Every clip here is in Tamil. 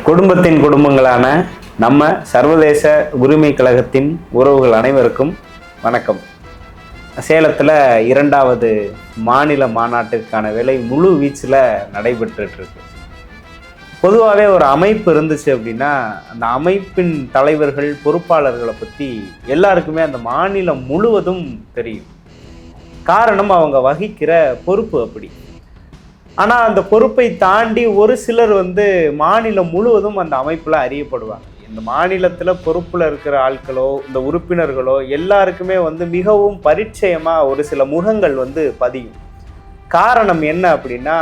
குடும்பத்தின் குடும்பங்களான நம்ம சர்வதேச உரிமை கழகத்தின் உறவுகள் அனைவருக்கும் வணக்கம். சேலத்தில் 2வது மாநில மாநாட்டுக்கான வேலை முழு வீச்சில் நடைபெற்றுருக்கு. பொதுவாகவே ஒரு அமைப்பு இருந்துச்சு அப்படின்னா அந்த அமைப்பின் தலைவர்கள் பொறுப்பாளர்களை பற்றி எல்லாருக்குமே அந்த மாநிலம் முழுவதும் தெரியும். காரணம், அவங்க வகிக்கிற பொறுப்பு அப்படி. ஆனால் அந்த பொறுப்பை தாண்டி ஒரு சிலர் மாநிலம் முழுவதும் அந்த அமைப்பில் அறியப்படுவாங்க. இந்த மாநிலத்தில் பொறுப்பில் இருக்கிற ஆட்களோ இந்த உறுப்பினர்களோ எல்லாருக்குமே மிகவும் பரிச்சயமாக ஒரு சில முகங்கள் பதியும். காரணம் என்ன அப்படின்னா,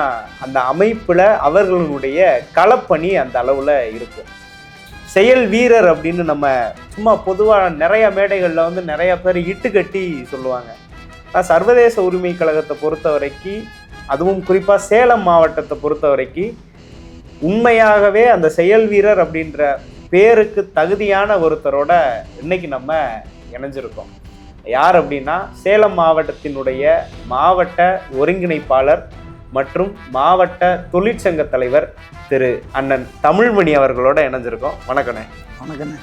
அந்த அமைப்பில் அவர்களுடைய களப்பணி அந்த அளவில் இருக்கும். செயல் வீரர் அப்படின்னு நம்ம சும்மா பொதுவாக நிறைய மேடைகளில் நிறைய பேர் இட்டுக்கட்டி சொல்லுவாங்க. சர்வதேச உரிமை கழகத்தை பொறுத்த வரைக்கும், அதுவும் குறிப்பாக சேலம் மாவட்டத்தை பொறுத்த வரைக்கும் உண்மையாகவே அந்த செயல் வீரர் அப்படின்ற பேருக்கு தகுதியான ஒருத்தரோட இன்னைக்கு நம்ம இணைஞ்சிருக்கோம். யார் அப்படின்னா, சேலம் மாவட்டத்தினுடைய மாவட்ட ஒருங்கிணைப்பாளர் மற்றும் மாவட்ட தொழிற்சங்க தலைவர் திரு அண்ணன் தமிழ்மணி அவர்களோட இணைஞ்சிருக்கோம். வணக்கண்ணே. வணக்கண்ணே.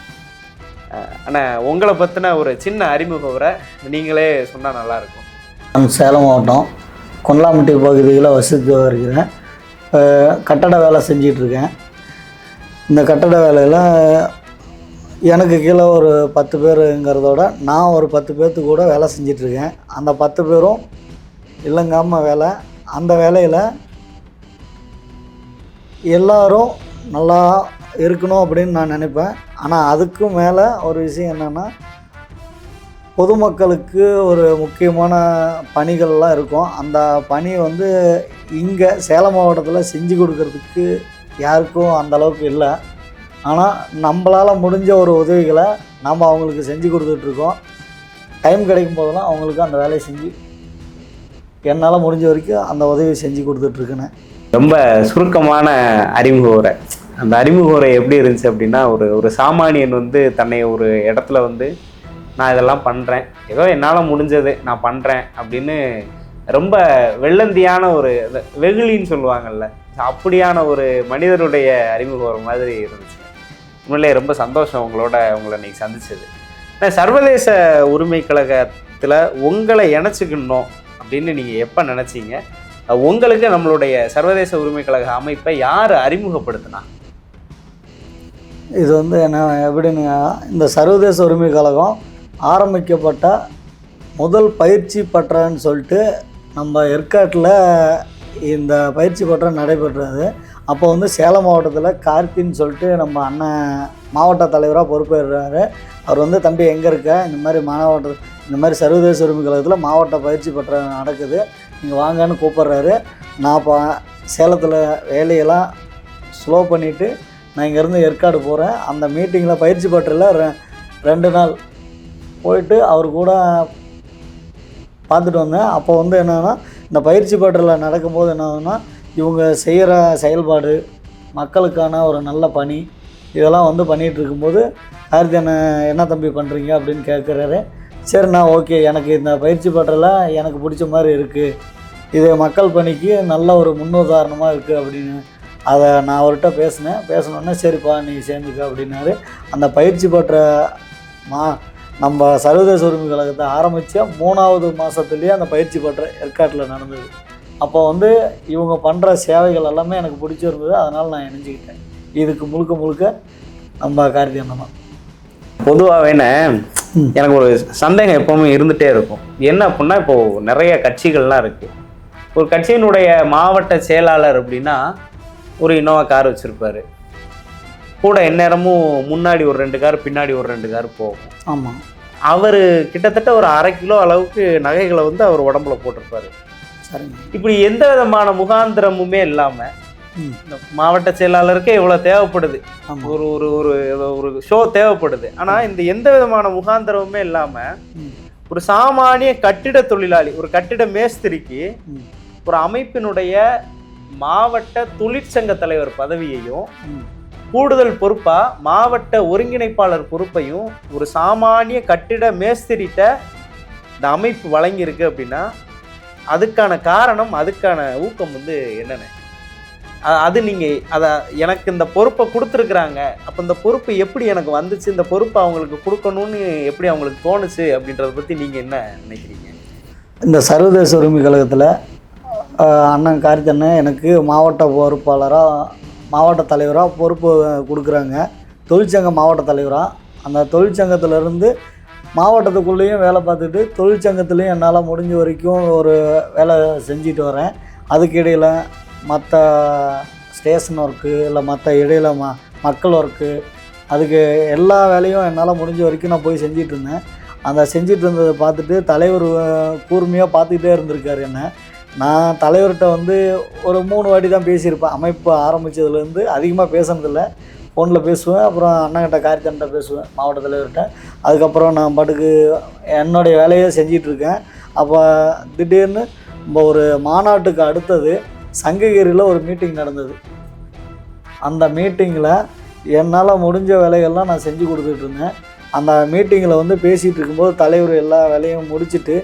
அண்ணா, உங்களை பற்றின ஒரு சின்ன அறிமுக உரை நீங்களே சொன்னால் நல்லாயிருக்கும். நான் சேலம் மாவட்டம் கொல்லாம்பட்டி பகுதியில் வசித்து வருகிறேன். கட்டட வேலை செஞ்சிகிட்ருக்கேன். இந்த கட்டட வேலையில் எனக்கு கீழே ஒரு 10 பேருங்கிறதோட நான் ஒரு 10 பேர்த்து கூட வேலை செஞ்சிட்ருக்கேன். அந்த 10 பேரும் இல்லைங்காமல் வேலை. அந்த வேலையில் எல்லோரும் நல்லா இருக்கணும் அப்படின்னு நான் நினைப்பேன். ஆனால் அதுக்கும் மேலே ஒரு விஷயம் என்னென்னா, பொதுமக்களுக்கு ஒரு முக்கியமான பணிகள்லாம் இருக்கும். அந்த பணி இங்கே சேலம் மாவட்டத்தில் செஞ்சு கொடுக்கறதுக்கு யாருக்கும் அந்தளவுக்கு இல்லை. ஆனால் நம்மளால் முடிஞ்ச ஒரு உதவிகளை நாம் அவங்களுக்கு செஞ்சு கொடுத்துட்ருக்கோம். டைம் கிடைக்கும் போதெல்லாம் அவங்களுக்கு அந்த வேலையை செஞ்சு என்னால் முடிஞ்ச வரைக்கும் அந்த உதவியை செஞ்சு கொடுத்துட்ருக்கேன்னு. ரொம்ப சுருக்கமான அறிமுக உரை. அந்த அறிமுக உரை எப்படி இருந்துச்சு அப்படின்னா, ஒரு சாமானியன் தன்னை ஒரு இடத்துல நான் இதெல்லாம் பண்ணுறேன், ஏதோ என்னால் முடிஞ்சது நான் பண்ணுறேன் அப்படின்னு ரொம்ப வெள்ளந்தியான ஒரு வெகுளின்னு சொல்லுவாங்கள்ல, அப்படியான ஒரு மனிதருடைய அறிமுகம் ஒரு மாதிரி இருந்துச்சு. உண்மையிலே ரொம்ப சந்தோஷம் உங்களை இன்னைக்கு சந்திச்சது. சர்வதேச உரிமை கழகத்தில் உங்களை இணைச்சிக்கணும் அப்படின்னு நீங்கள் எப்போ நினச்சிங்க? உங்களுக்கு நம்மளுடைய சர்வதேச உரிமை கழக அமைப்பை யார் அறிமுகப்படுத்தினா? இது என்ன எப்படின்னு, இந்த சர்வதேச உரிமை கழகம் ஆரம்பிக்கப்பட்ட முதல் பயிற்சி பட்டறைன்னு சொல்லிட்டு நம்ம ஏற்காட்டில் இந்த பயிற்சி பட்டறை நடைபெற்றது. அப்போ சேலம் மாவட்டத்தில் கார்த்தின்னு சொல்லிட்டு நம்ம அண்ணன் மாவட்ட தலைவராக பொறுப்பேறாரு. அவர் தம்பி எங்கே இருக்க, இந்த மாதிரி சர்வதேச உரிமை கழகத்தில் மாவட்ட பயிற்சி பட்டறை நடக்குது, நீங்கள் வாங்கன்னு கூப்பிட்றாரு. நான் சேலத்தில் வேலையெல்லாம் ஸ்லோ பண்ணிவிட்டு நான் இங்கேருந்து ஏற்காடு போகிறேன். அந்த மீட்டிங்கில் பயிற்சி பட்டறையில் 2 நாள் போயிட்டு அவர் கூட பார்த்துட்டு வந்தேன். அப்போ என்னென்னா, இந்த பயிற்சி பட்டறையில் நடக்கும்போது என்னன்னா, இவங்க செய்கிற செயல்பாடு, மக்களுக்கான ஒரு நல்ல பணி, இதெல்லாம் பண்ணிகிட்டு இருக்கும்போது கார்த்தி என்ன தம்பி பண்ணுறீங்க அப்படின்னு கேட்குறாரு. சரிண்ணா, ஓகே, எனக்கு இந்த பயிற்சி பட்டறையில் எனக்கு பிடிச்ச மாதிரி இருக்குது, இது மக்கள் பணிக்கு நல்ல ஒரு முன்னுதாரணமாக இருக்குது அப்படின்னு அதை நான் அவர்கிட்ட பேசினோன்னே சரிப்பா நீ சேர்ந்துக்க அப்படின்னாரு. அந்த பயிற்சி பட்டறை நம்ம சர்வதேச உரிமை கழகத்தை ஆரம்பித்த 3வது மாதத்துலேயே அந்த பயிற்சி பட்டறை ஏற்காட்டில் நடந்தது. அப்போ இவங்க பண்ணுற சேவைகள் எல்லாமே எனக்கு பிடிச்சிருந்தது. அதனால் நான் இணைஞ்சிக்கிட்டேன். இதுக்கு முழுக்க நம்ம கார்த்தி அண்ணன் தான். பொதுவாகவே எனக்கு ஒரு சந்தேகம் எப்போவுமே இருந்துகிட்டே இருக்கும். என்ன அப்படின்னா, இப்போது நிறைய கட்சிகள்லாம் இருக்குது. ஒரு கட்சியினுடைய மாவட்ட செயலாளர் அப்படின்னா ஒரு இனோவா கார் வச்சுருப்பார். கூட எந்நேரமும் முன்னாடி ஒரு 2 கார், பின்னாடி ஒரு 2 கார் போகும். ஆமாம். அவர் கிட்டத்தட்ட ஒரு 1/2 கிலோ அளவுக்கு நகைகளை அவர் உடம்புல போட்டிருப்பாரு. சரிங்க. இப்படி எந்த விதமான முகாந்திரமுமே இல்லாமல் இந்த மாவட்ட செயலாளருக்கே இவ்வளோ தேவைப்படுது, ஒரு ஒரு ஒரு ஒரு ஷோ தேவைப்படுது. ஆனால் இந்த எந்த விதமான முகாந்திரமுமே இல்லாமல் ஒரு சாமானிய கட்டிட தொழிலாளி, ஒரு கட்டிட மேஸ்திரிக்கு ஒரு அமைப்பினுடைய மாவட்ட தொழிற்சங்க தலைவர் பதவியையும் கூடுதல் பொறுப்பா மாவட்ட ஒருங்கிணைப்பாளர் பொறுப்பையும் ஒரு சாமானிய கட்டிட மேஸ்திரிட்ட இந்த அமைப்பு வழங்கியிருக்கு அப்படின்னா அதுக்கான காரணம், அதுக்கான ஊக்கம் என்னென்ன? அது நீங்கள் அதை எனக்கு இந்த பொறுப்பை கொடுத்துருக்குறாங்க, அப்போ இந்த பொறுப்பு எப்படி எனக்கு வந்துச்சு, இந்த பொறுப்பை அவங்களுக்கு கொடுக்கணும்னு எப்படி அவங்களுக்கு தோணுச்சு அப்படின்றத பற்றி நீங்கள் என்ன நினைக்கிறீங்க? இந்த சர்வதேச உரிமை கழகத்தில் அண்ணன் கார்த்தியண்ணன் எனக்கு மாவட்ட பொறுப்பாளராக, மாவட்ட தலைவராக பொறுப்பு கொடுக்குறாங்க. தொழிற்சங்க மாவட்ட தலைவராக அந்த தொழிற்சங்கத்திலேருந்து மாவட்டத்துக்குள்ளேயும் வேலை பார்த்துட்டு தொழிற்சங்கத்துலேயும் என்னால் முடிஞ்ச வரைக்கும் ஒரு வேலை செஞ்சுட்டு வரேன். அதுக்கு இடையில் மற்ற ஸ்டேஷன் ஒர்க்கு இல்லை மற்ற இடையில் மக்கள் ஒர்க்கு, அதுக்கு எல்லா வேலையும் என்னால் முடிஞ்ச வரைக்கும் நான் போய் செஞ்சிட்டு இருந்தேன். அந்த செஞ்சிட்டு இருந்ததை பார்த்துட்டு தலைவர் கூர்மையாக பார்த்துக்கிட்டே இருந்திருக்கார் என்ன. நான் தலைவர்கிட்ட வந்து ஒரு 3 வாட்டி தான் பேசியிருப்பேன். அமைப்பு ஆரம்பித்ததுலேருந்து அதிகமாக பேசுனதில்லை. ஃபோனில் பேசுவேன், அப்புறம் அண்ணங்கிட்ட கார்த்தியன்கிட்ட பேசுவேன், மாவட்ட தலைவர்கிட்ட. அதுக்கப்புறம் நான் பாட்டுக்கு என்னுடைய வேலையை செஞ்சிட்ருக்கேன். அப்போ திடீர்னு ஒரு மாநாட்டுக்கு அடுத்தது சங்ககிரியில் ஒரு மீட்டிங் நடந்தது. அந்த மீட்டிங்கில் என்னால் முடிஞ்ச வேலைகள்லாம் நான் செஞ்சு கொடுத்துட்டு இருந்தேன். அந்த மீட்டிங்கில் வந்து பேசிகிட்டு இருக்கும்போது தலைவர் எல்லா வேலையும் முடிச்சுட்டு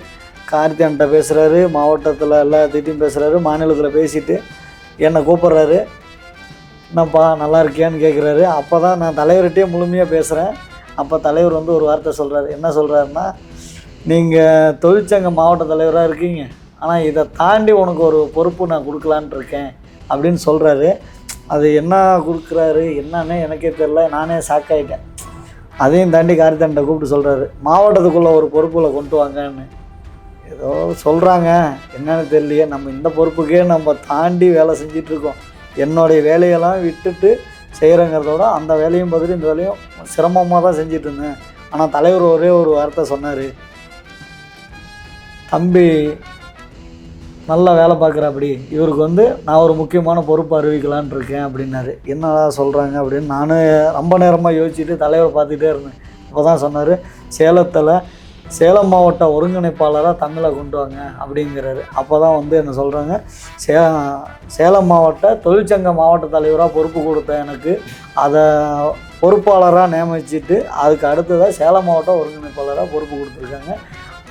கார்த்தியன்கிட்ட பேசுகிறாரு, மாவட்டத்தில் எல்லாத்திட்டையும் பேசுகிறாரு, மாநிலத்தில் பேசிவிட்டு என்னை கூப்பிட்றாரு. என்னப்பா நல்லா இருக்கியான்னு கேட்குறாரு. அப்போ தான் நான் தலைவர்கிட்டே முழுமையாக பேசுகிறேன். அப்போ தலைவர் வந்து ஒரு வார்த்தை சொல்கிறாரு. என்ன சொல்கிறாருன்னா, நீங்கள் தொழிற்சங்க மாவட்ட தலைவராக இருக்கீங்க, ஆனால் இதை தாண்டி உனக்கு ஒரு பொறுப்பு நான் கொடுக்கலான் இருக்கேன் அப்படின்னு சொல்கிறாரு. அது என்ன கொடுக்குறாரு என்னன்னு எனக்கே தெரில, நானே ஷாக் ஆகிட்டேன். அதையும் தாண்டி கார்த்தியன்கிட்ட கூப்பிட்டு சொல்கிறாரு, மாவட்டத்துக்குள்ளே ஒரு பொறுப்பில் கொண்டு வாங்கன்னு. ஏதோ சொல்கிறாங்க, என்னன்னு தெரியலையே, நம்ம இந்த பொறுப்புக்கே நம்ம தாண்டி வேலை செஞ்சிட்ருக்கோம். என்னுடைய வேலையெல்லாம் விட்டுட்டு செய்கிறேங்கிறதோட அந்த வேலையும் பார்த்துட்டு இந்த வேலையும் சிரமமாக தான் செஞ்சிட்டு இருந்தேன். ஆனால் தலைவர் ஒரே ஒரு வார்த்தை சொன்னார், தம்பி நல்லா வேலை பார்க்குறாப்படி, இவருக்கு வந்து நான் ஒரு முக்கியமான பொறுப்பு அறிவிக்கலான் இருக்கேன் அப்படின்னாரு. என்னடா சொல்கிறாங்க அப்படின்னு நானும் ரொம்ப நேரமாக யோசிச்சுட்டு தலைவரை பார்த்துக்கிட்டே இருந்தேன். அப்போ தான் சொன்னார், சேலம் மாவட்ட ஒருங்கிணைப்பாளராக தமிழை கொண்டு வாங்க அப்படிங்கிறாரு. அப்போ தான் வந்து என்ன சொல்கிறாங்க, சேலம் மாவட்ட தொழிற்சங்க மாவட்ட தலைவராக பொறுப்பு கொடுத்த எனக்கு அதை பொறுப்பாளராக நியமிச்சுட்டு அதுக்கு அடுத்ததாக சேலம் மாவட்ட ஒருங்கிணைப்பாளராக பொறுப்பு கொடுத்துருக்காங்க.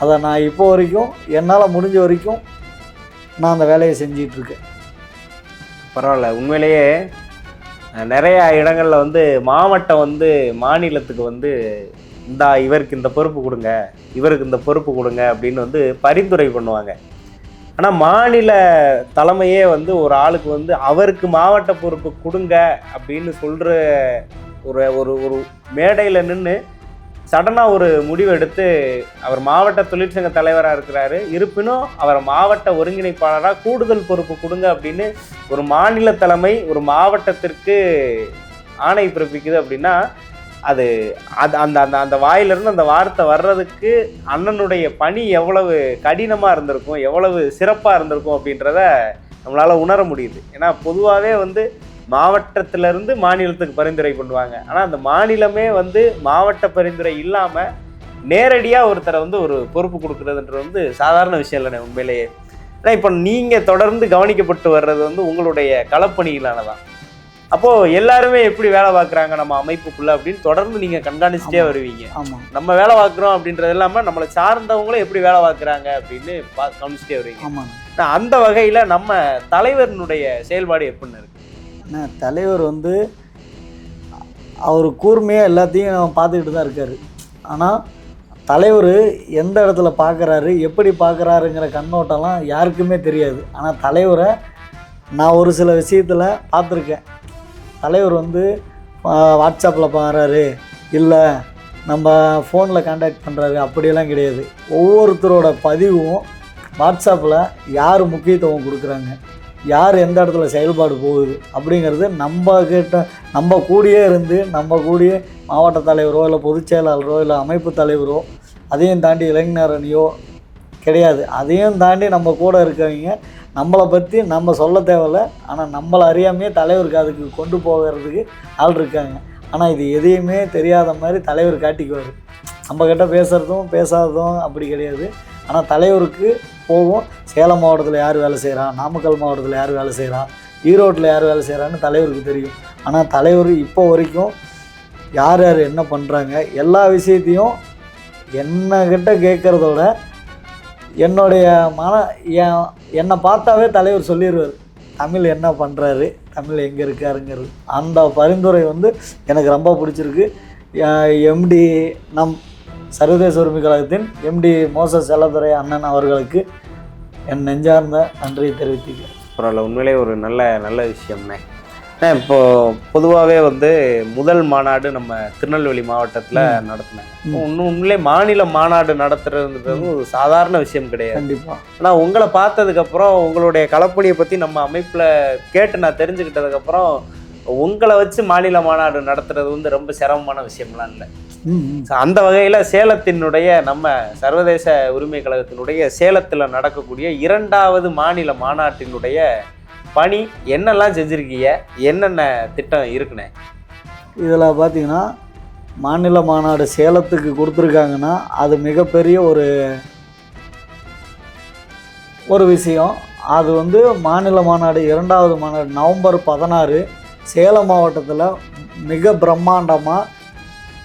அதை நான் இப்போ வரைக்கும் என்னால் முடிஞ்ச வரைக்கும் நான் அந்த வேலையை செஞ்சிகிட்ருக்கேன். பரவாயில்ல. உண்மையிலேயே நிறையா இடங்களில் வந்து மாவட்டம் வந்து மாநிலத்துக்கு வந்து இவருக்கு இந்த பொறுப்பு கொடுங்க, இவருக்கு இந்த பொறுப்பு கொடுங்க அப்படின்னு வந்து பரிந்துரை பண்ணுவாங்க. ஆனால் மாநில தலைமையே வந்து ஒரு ஆளுக்கு வந்து அவருக்கு மாவட்ட பொறுப்பு கொடுங்க அப்படின்னு சொல்கிற ஒரு ஒரு ஒரு மேடையில் நின்று சடனாக ஒரு முடிவு எடுத்து அவர் மாவட்ட தொழிற்சங்க தலைவராக இருக்கிறாரு, இருப்பினும் அவர் மாவட்ட ஒருங்கிணைப்பாளராக கூடுதல் பொறுப்பு கொடுங்க அப்படின்னு ஒரு மாநில தலைமை ஒரு மாவட்டத்திற்கு ஆணை பிறப்பிக்குது அப்படின்னா அது அந்த அந்த அந்த வாயிலிருந்து அந்த வார்த்தை வர்றதுக்கு அண்ணனுடைய பணி எவ்வளவு கடினமாக இருந்திருக்கும், எவ்வளவு சிறப்பாக இருந்திருக்கும் அப்படின்றத நம்மளால் உணர முடியுது. ஏன்னா பொதுவாகவே வந்து மாவட்டத்திலேருந்து மாநிலத்துக்கு பரிந்துரை பண்ணுவாங்க. ஆனால் அந்த மாநிலமே வந்து மாவட்ட பரிந்துரை இல்லாமல் நேரடியாக ஒருத்தரை வந்து ஒரு பொறுப்பு கொடுக்குறதுன்றது வந்து சாதாரண விஷயம் இல்லைண்ணே உண்மையிலேயே. ஏன்னா இப்போ நீங்கள் தொடர்ந்து கவனிக்கப்பட்டு வர்றது வந்து உங்களுடைய களப்பணியிலானதான். அப்போது எல்லாருமே எப்படி வேலை பார்க்குறாங்க நம்ம அமைப்புக்குள்ளே அப்படின்னு தொடர்ந்து நீங்கள் கண்காணிச்சிட்டே வருவீங்க. ஆமாம், நம்ம வேலை பார்க்குறோம் அப்படின்றது இல்லாமல் நம்மளை சார்ந்தவங்களும் எப்படி வேலை பார்க்குறாங்க அப்படின்னு கவனிச்சிட்டே வருவீங்க. ஆமாங்க. அந்த வகையில் நம்ம தலைவரினுடைய செயல்பாடு எப்படின்னு இருக்கு? தலைவர் வந்து அவர் கூர்மையாக எல்லாத்தையும் பார்த்துக்கிட்டு தான் இருக்கார். ஆனால் தலைவர் எந்த இடத்துல பார்க்குறாரு, எப்படி பார்க்குறாருங்கிற கண்ணோட்டம்லாம் யாருக்குமே தெரியாது. ஆனால் தலைவரை நான் ஒரு சில விஷயத்தில் பார்த்துருக்கேன். தலைவர் வந்து வாட்ஸ்அப்பில் பார்க்குறாரு, இல்லை நம்ம ஃபோனில் கான்டாக்ட் பண்ணுறாரு, அப்படியெல்லாம் கிடையாது. ஒவ்வொருத்தரோட பதிவும் வாட்ஸ்அப்பில் யார் முக்கியத்துவம் கொடுக்குறாங்க, யார் எந்த இடத்துல செயல்பாடு போகுது அப்படிங்கிறது நம்ம கூடயே இருந்து நம்ம கூடயே மாவட்ட தலைவரோ இல்லை பொதுச் செயலாளரோ இல்லை அமைப்பு தலைவரோ அதையும் தாண்டி இளைஞர் அணியோ கிடையாது. அதையும் தாண்டி நம்ம கூட இருக்கவங்க நம்மளை பற்றி நம்ம சொல்ல தேவையில்ல, ஆனால் நம்மளை அறியாமையே தலைவருக்கு அதுக்கு கொண்டு போகிறதுக்கு ஆள் இருக்காங்க. ஆனால் இது எதையுமே தெரியாத மாதிரி தலைவர் காட்டிக்குவார். நம்மக்கிட்ட பேசுகிறதும் பேசாததும் அப்படி கிடையாது. ஆனால் தலைவருக்கு போகும், சேலம் மாவட்டத்தில் யார் வேலை செய்கிறா, நாமக்கல் மாவட்டத்தில் யார் வேலை செய்கிறா, ஈரோட்டில் யார் வேலை செய்கிறான்னு தலைவருக்கு தெரியும். ஆனால் தலைவர் இப்போ வரைக்கும் யார் யார் என்ன பண்ணுறாங்க எல்லா விஷயத்தையும் என்னக்கிட்ட கேட்குறதோட என்னுடைய என்னை பார்த்தாவே தலைவர் சொல்லிடுவார், தமிழ் என்ன பண்ணுறாரு, தமிழ் எங்கே இருக்காருங்கிறது. அந்த பரிந்துரை வந்து எனக்கு ரொம்ப பிடிச்சிருக்கு. எம்டி நம் சர்வதேச உரிமை கழகத்தின் எம்டி மோசஸ் செல்லத்துறை அண்ணன் அவர்களுக்கு என் நெஞ்சார்ந்த நன்றியை தெரிவித்துக்கிறேன். பரவாயில்ல, உண்மையிலே ஒரு நல்ல விஷயம்ண்ணே. இப்போது பொதுவாகவே வந்து முதல் மாநாடு நம்ம திருநெல்வேலி மாவட்டத்தில் நடத்தினாங்க. உண்மையிலே மாநில மாநாடு நடத்துறதுன்றது ஒரு சாதாரண விஷயம் கிடையாது. கண்டிப்பாக. ஆனால் உங்களை பார்த்ததுக்கப்புறம் உங்களுடைய களப்பணியை பற்றி நம்ம அமைப்பில் கேட்டு நான் தெரிஞ்சுக்கிட்டதுக்கப்புறம் உங்களை வச்சு மாநில மாநாடு நடத்துறது வந்து ரொம்ப சிரமமான விஷயம்லாம் இல்லை. அந்த வகையில் சேலத்தினுடைய நம்ம சர்வதேச உரிமை கழகத்தினுடைய சேலத்தில் நடக்கக்கூடிய 2வது மாநில மாநாட்டினுடைய பணி என்னெல்லாம் செஞ்சுருக்கீங்க, என்னென்ன திட்டம் இருக்குண்ணே? இதில் பார்த்தீங்கன்னா மாநில மாநாடு சேலத்துக்கு கொடுத்துருக்காங்கன்னா அது மிகப்பெரிய ஒரு விஷயம். அது வந்து மாநில மாநாடு 2வது மாநாடு நவம்பர் 16 சேலம் மாவட்டத்தில் மிக பிரம்மாண்டமாக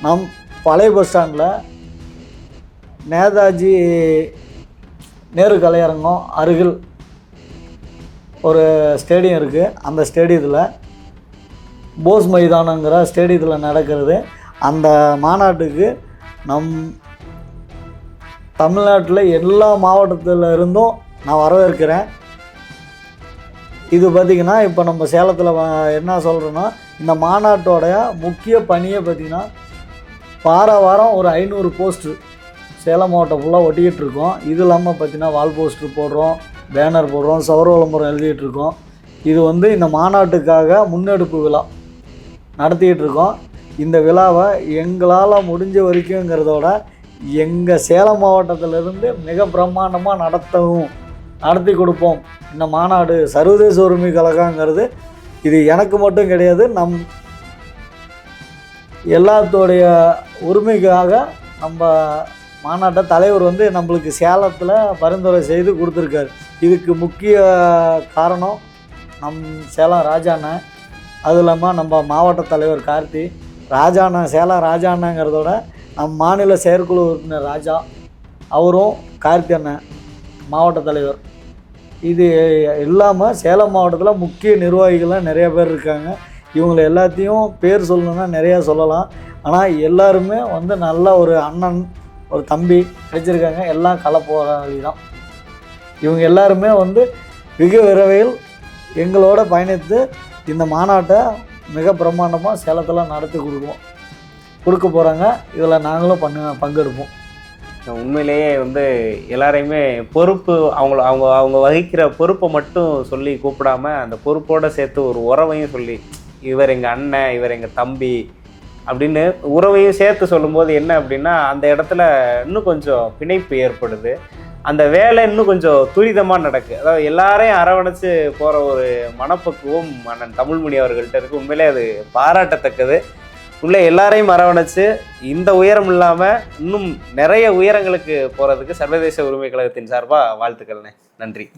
நம் பழைய பஸ் ஸ்டாண்டில் நேதாஜி நேரு கலையரங்கம் அருகில் ஒரு ஸ்டேடியம் இருக்குது. அந்த ஸ்டேடியத்தில் போஸ் மைதானங்கிற ஸ்டேடியத்தில் நடக்கிறது. அந்த மாநாட்டுக்கு நம் தமிழ்நாட்டில் எல்லா மாவட்டத்தில் இருந்தும் நான் வரவேற்கிறேன். இது பார்த்திங்கன்னா இப்போ நம்ம சேலத்தில் என்ன சொல்கிறோன்னா, இந்த மாநாட்டோடைய முக்கிய பணியை பார்த்திங்கன்னா வாரம் ஒரு 500 போஸ்ட்ரு சேலம் மாவட்டம் ஃபுல்லாக ஒட்டிக்கிட்டு இருக்கோம். இது இல்லாமல் பார்த்திங்கன்னா வால் போஸ்ட்ரு போடுறோம், பேனர் போடுறோம், சௌர விளம்பரம் எழுதிக்கிட்டு இருக்கோம். இது வந்து இந்த மாநாட்டுக்காக முன்னெடுப்பு விழா நடத்திக்கிட்டு இருக்கோம். இந்த விழாவை எங்களால் முடிஞ்ச வரைக்குங்கிறதோட எங்கள் சேலம் மாவட்டத்திலிருந்து மிக பிரம்மாண்டமாக நடத்தி கொடுப்போம். இந்த மாநாடு சர்வதேச உரிமை கழகங்கிறது இது எனக்கு மட்டும் கிடையாது, நம் எல்லாத்தோடைய உரிமைக்காக நம்ம மாநாட்டை தலைவர் வந்து நம்மளுக்கு சேலத்தில் பரிந்துரை செய்து கொடுத்துருக்காரு. இதுக்கு முக்கிய காரணம் நம் சேலம் ராஜாண்ணன், அது இல்லாமல் நம்ம மாவட்ட தலைவர் கார்த்தி ராஜாண்ணன். சேலம் ராஜாண்ணங்கிறதோட நம் மாநில செயற்குழு உறுப்பினர் ராஜா அவரும் கார்த்தி அண்ணன் மாவட்ட தலைவர். இது இல்லாமல் சேலம் மாவட்டத்தில் முக்கிய நிர்வாகிகள்லாம் நிறைய பேர் இருக்காங்க. இவங்களை எல்லாத்தையும் பேர் சொல்லணுன்னா நிறையா சொல்லலாம். ஆனால் எல்லாருமே வந்து நல்ல ஒரு அண்ணன் ஒரு தம்பி கிடைச்சிருக்காங்க. எல்லாம் களப்போராளி தான். இவங்க எல்லாருமே வந்து மிக விரைவில் எங்களோட பயணித்து இந்த மாநாட்டை மிக பிரம்மாண்டமாக சேலத்தில் நடத்தி கொடுக்க போகிறாங்க. இதில் நாங்களும் பங்கெடுப்போம். உண்மையிலேயே வந்து எல்லாரையுமே பொறுப்பு அவங்க வகிக்கிற பொறுப்பை மட்டும் சொல்லி கூப்பிடாம அந்த பொறுப்போடு சேர்த்து ஒரு உறவையும் சொல்லி, இவர் எங்கள் அண்ணன், இவர் எங்கள் தம்பி அப்படின்னு உறவையும் சேர்த்து சொல்லும்போது என்ன அப்படின்னா அந்த இடத்துல இன்னும் கொஞ்சம் பிணைப்பு ஏற்படுது. அந்த வேலை இன்னும் கொஞ்சம் துரிதமாக நடக்குது. அதாவது எல்லாரையும் அரவணைச்சு போகிற ஒரு மனப்பக்குவம் அண்ணன் தமிழ்மணி அவர்கள்ட்ட இருக்குது. உண்மையிலே அது பாராட்டத்தக்கது. உள்ளே எல்லாரையும் அரவணைச்சு இந்த உயரம் இல்லாமல் இன்னும் நிறைய உயரங்களுக்கு போகிறதுக்கு சர்வதேச உரிமை கழகத்தின் சார்பாக வாழ்த்துக்கள்ண்ணே. நன்றி.